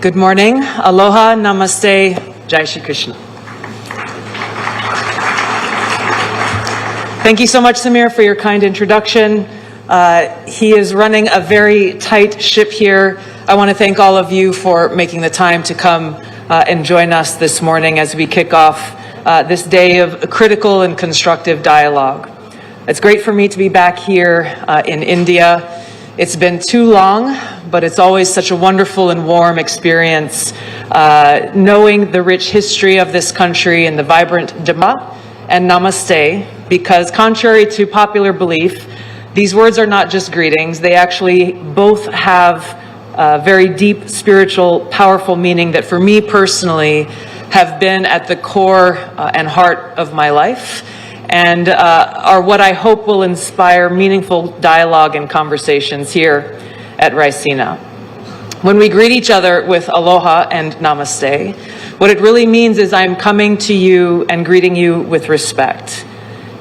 Good morning. Aloha, namaste, Jai Shri Krishna. Thank you so much, Samir, for your kind introduction. He is running a very tight ship here. I want to thank all of you for making the time to come and join us this morning as we kick off this day of critical and constructive dialogue. It's great for me to be back here in India. It's been too long, but it's always such a wonderful and warm experience knowing the rich history of this country and the vibrant Dhamma and Namaste, because contrary to popular belief, these words are not just greetings. They actually both have very deep, spiritual, powerful meaning that for me personally have been at the core and heart of my life, and are what I hope will inspire meaningful dialogue and conversations here at Raisina. When we greet each other with aloha and namaste, what it really means is I'm coming to you and greeting you with respect.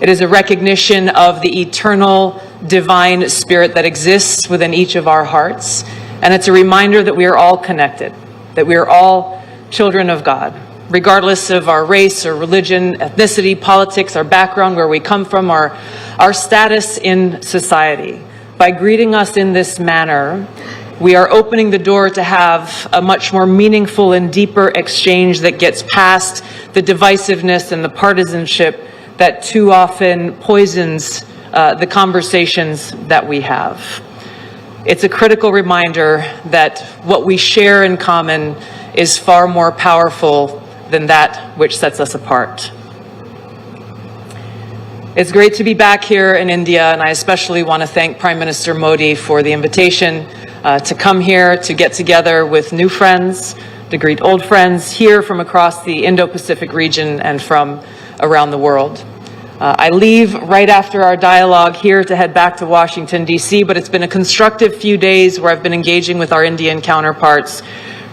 It is a recognition of the eternal divine spirit that exists within each of our hearts, and it's a reminder that we are all connected, that we are all children of God, regardless of our race or religion, ethnicity, politics, our background, where we come from, our status in society. By greeting us in this manner, we are opening the door to have a much more meaningful and deeper exchange that gets past the divisiveness and the partisanship that too often poisons the conversations that we have. It's a critical reminder that what we share in common is far more powerful than that which sets us apart. It's great to be back here in India, and I especially want to thank Prime Minister Modi for the invitation to come here to get together with new friends, to greet old friends here from across the Indo-Pacific region and from around the world. I leave right after our dialogue here to head back to Washington, D.C., but it's been a constructive few days where I've been engaging with our Indian counterparts,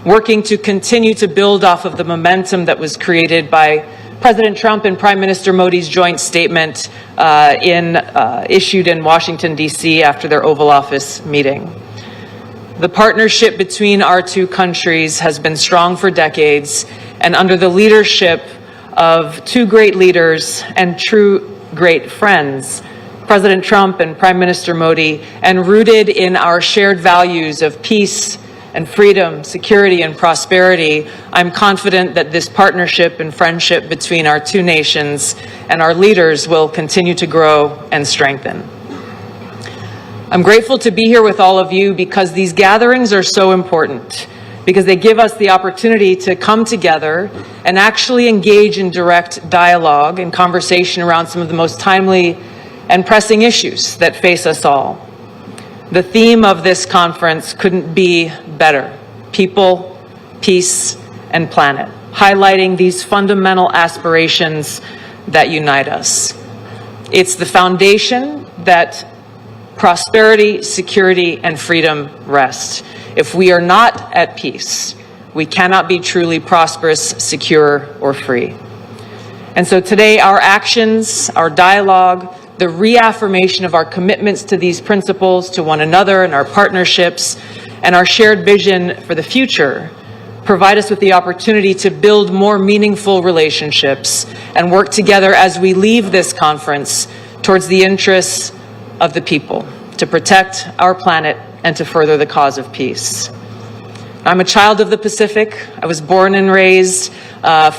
working to continue to build off of the momentum that was created by President Trump and Prime Minister Modi's joint statement issued in Washington, D.C. after their Oval Office meeting. The partnership between our two countries has been strong for decades, and under the leadership of two great leaders and true great friends, President Trump and Prime Minister Modi, and rooted in our shared values of peace and freedom, security and prosperity, I'm confident that this partnership and friendship between our two nations and our leaders will continue to grow and strengthen. I'm grateful to be here with all of you because these gatherings are so important, because they give us the opportunity to come together and actually engage in direct dialogue and conversation around some of the most timely and pressing issues that face us all. The theme of this conference couldn't be better: people, peace, and planet, highlighting these fundamental aspirations that unite us. It's the foundation that prosperity, security, and freedom rest. If we are not at peace, we cannot be truly prosperous, secure, or free. And so today, our actions, our dialogue, the reaffirmation of our commitments to these principles, to one another and our partnerships, and our shared vision for the future provide us with the opportunity to build more meaningful relationships and work together as we leave this conference towards the interests of the people, to protect our planet and to further the cause of peace. I'm a child of the Pacific. I was born and raised,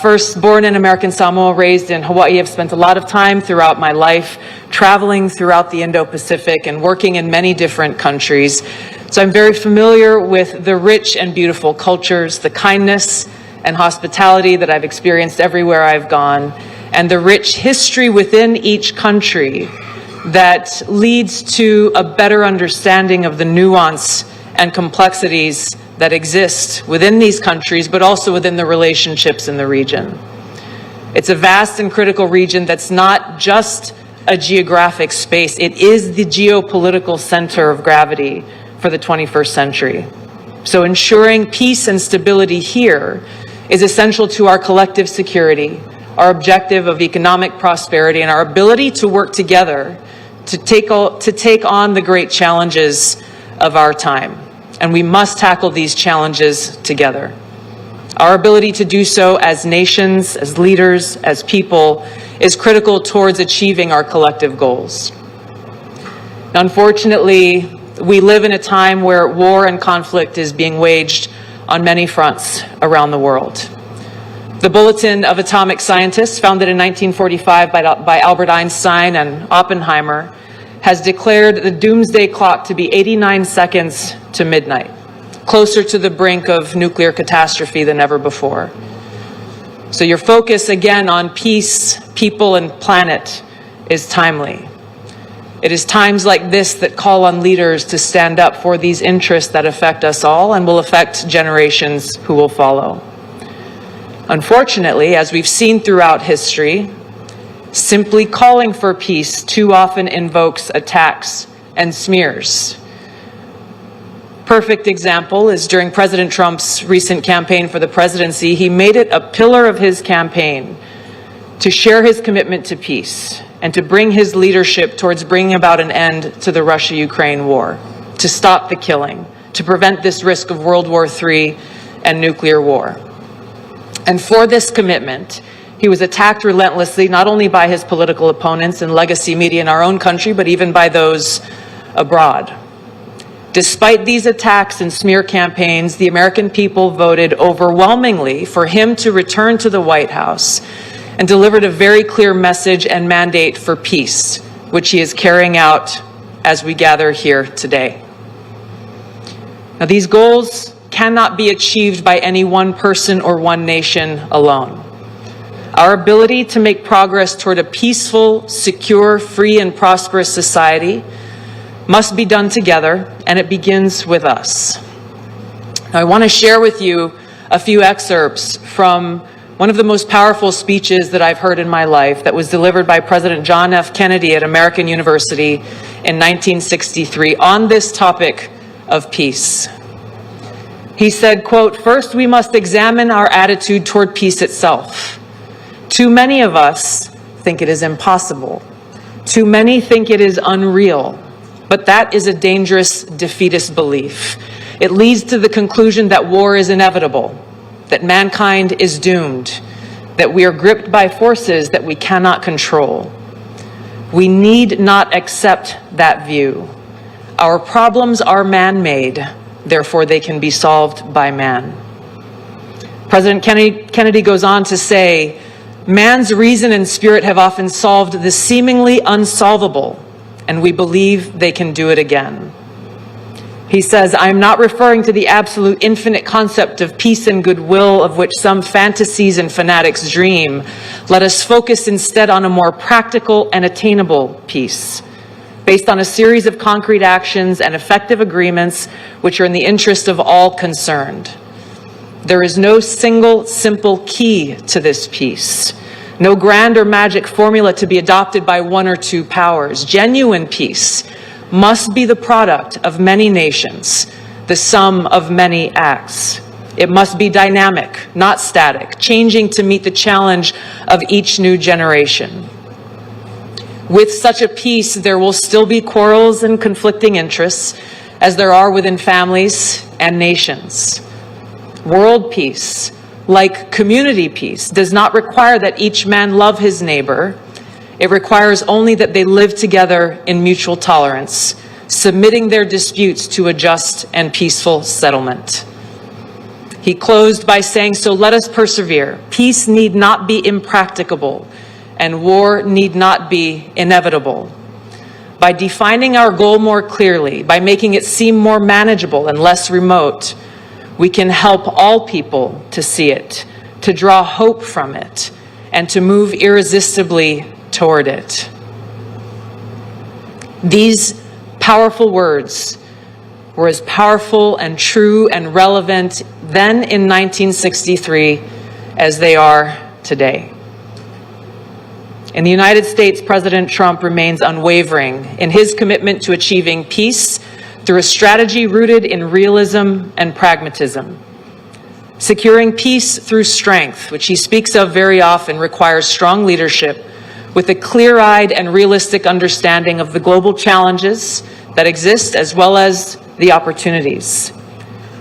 first born in American Samoa, raised in Hawaii. I've spent a lot of time throughout my life traveling throughout the Indo-Pacific and working in many different countries. So I'm very familiar with the rich and beautiful cultures, the kindness and hospitality that I've experienced everywhere I've gone, and the rich history within each country that leads to a better understanding of the nuance and complexities that exist within these countries, but also within the relationships in the region. It's a vast and critical region that's not just a geographic space. It is the geopolitical center of gravity for the 21st century. So ensuring peace and stability here is essential to our collective security, our objective of economic prosperity, and our ability to work together to take on the great challenges of our time. And we must tackle these challenges together. Our ability to do so as nations, as leaders, as people, is critical towards achieving our collective goals. Unfortunately, we live in a time where war and conflict is being waged on many fronts around the world. The Bulletin of Atomic Scientists, founded in 1945 by Albert Einstein and Oppenheimer, has declared the doomsday clock to be 89 seconds to midnight, closer to the brink of nuclear catastrophe than ever before. So your focus again on peace, people, and planet is timely. It is times like this that call on leaders to stand up for these interests that affect us all and will affect generations who will follow. Unfortunately, as we've seen throughout history, simply calling for peace too often invokes attacks and smears. Perfect example is during President Trump's recent campaign for the presidency, he made it a pillar of his campaign to share his commitment to peace and to bring his leadership towards bringing about an end to the Russia-Ukraine war, to stop the killing, to prevent this risk of World War III and nuclear war. And for this commitment, he was attacked relentlessly, not only by his political opponents and legacy media in our own country, but even by those abroad. Despite these attacks and smear campaigns, the American people voted overwhelmingly for him to return to the White House and delivered a very clear message and mandate for peace, which he is carrying out as we gather here today. Now, these goals cannot be achieved by any one person or one nation alone. Our ability to make progress toward a peaceful, secure, free, and prosperous society must be done together, and it begins with us. Now, I want to share with you a few excerpts from one of the most powerful speeches that I've heard in my life that was delivered by President John F. Kennedy at American University in 1963 on this topic of peace. He said, quote, "First, we must examine our attitude toward peace itself. Too many of us think it is impossible. Too many think it is unreal. But that is a dangerous defeatist belief. It leads to the conclusion that war is inevitable, that mankind is doomed, that we are gripped by forces that we cannot control. We need not accept that view. Our problems are man-made, therefore they can be solved by man." President Kennedy goes on to say, "Man's reason and spirit have often solved the seemingly unsolvable, and we believe they can do it again." He says, "I am not referring to the absolute infinite concept of peace and goodwill of which some fantasies and fanatics dream. Let us focus instead on a more practical and attainable peace, based on a series of concrete actions and effective agreements which are in the interest of all concerned. There is no single simple key to this peace, no grand or magic formula to be adopted by one or two powers. Genuine peace must be the product of many nations, the sum of many acts. It must be dynamic, not static, changing to meet the challenge of each new generation. With such a peace, there will still be quarrels and conflicting interests, as there are within families and nations. World peace, like community peace, does not require that each man love his neighbor. It requires only that they live together in mutual tolerance, submitting their disputes to a just and peaceful settlement." He closed by saying, "So let us persevere. Peace need not be impracticable, and war need not be inevitable. By defining our goal more clearly, by making it seem more manageable and less remote, we can help all people to see it, to draw hope from it, and to move irresistibly toward it." These powerful words were as powerful and true and relevant then in 1963 as they are today. In the United States, President Trump remains unwavering in his commitment to achieving peace through a strategy rooted in realism and pragmatism. Securing peace through strength, which he speaks of very often, requires strong leadership with a clear-eyed and realistic understanding of the global challenges that exist as well as the opportunities.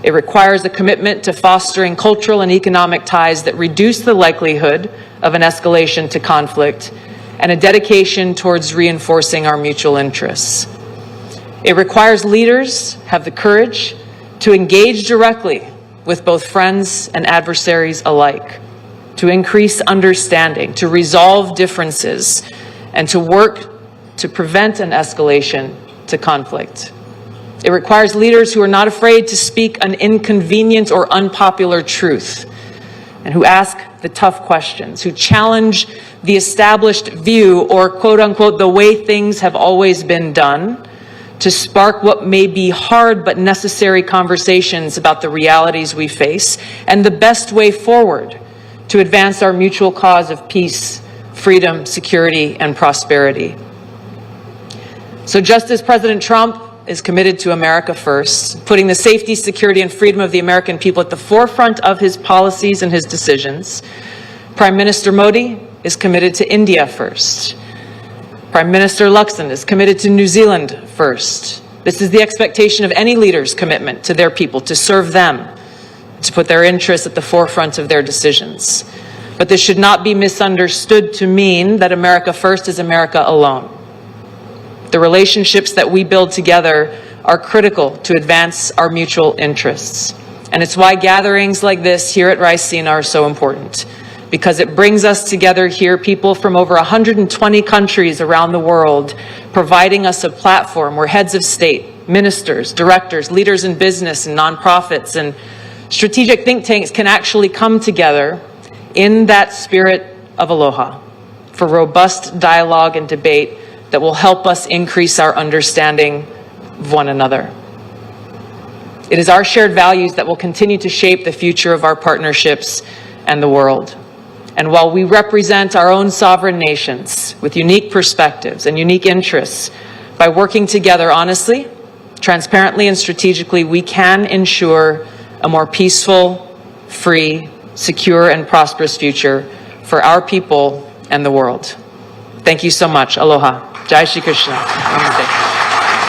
It requires a commitment to fostering cultural and economic ties that reduce the likelihood of an escalation to conflict, and a dedication towards reinforcing our mutual interests. It requires leaders have the courage to engage directly with both friends and adversaries alike, to increase understanding, to resolve differences, and to work to prevent an escalation to conflict. It requires leaders who are not afraid to speak an inconvenient or unpopular truth, and who ask the tough questions, who challenge the established view or, quote unquote, the way things have always been done, to spark what may be hard but necessary conversations about the realities we face and the best way forward to advance our mutual cause of peace, freedom, security, and prosperity. So just as President Trump is committed to America first, putting the safety, security, and freedom of the American people at the forefront of his policies and his decisions, Prime Minister Modi is committed to India first. Prime Minister Luxon is committed to New Zealand first. This is the expectation of any leader's commitment to their people, to serve them, to put their interests at the forefront of their decisions. But this should not be misunderstood to mean that America first is America alone. The relationships that we build together are critical to advance our mutual interests. And it's why gatherings like this here at Raisina are so important, because it brings us together here, people from over 120 countries around the world, providing us a platform where heads of state, ministers, directors, leaders in business and nonprofits and strategic think tanks can actually come together in that spirit of aloha for robust dialogue and debate that will help us increase our understanding of one another. It is our shared values that will continue to shape the future of our partnerships and the world. And while we represent our own sovereign nations with unique perspectives and unique interests, by working together honestly, transparently, and strategically, we can ensure a more peaceful, free, secure, and prosperous future for our people and the world. Thank you so much. Aloha. Jai Shri Krishna. Namaste.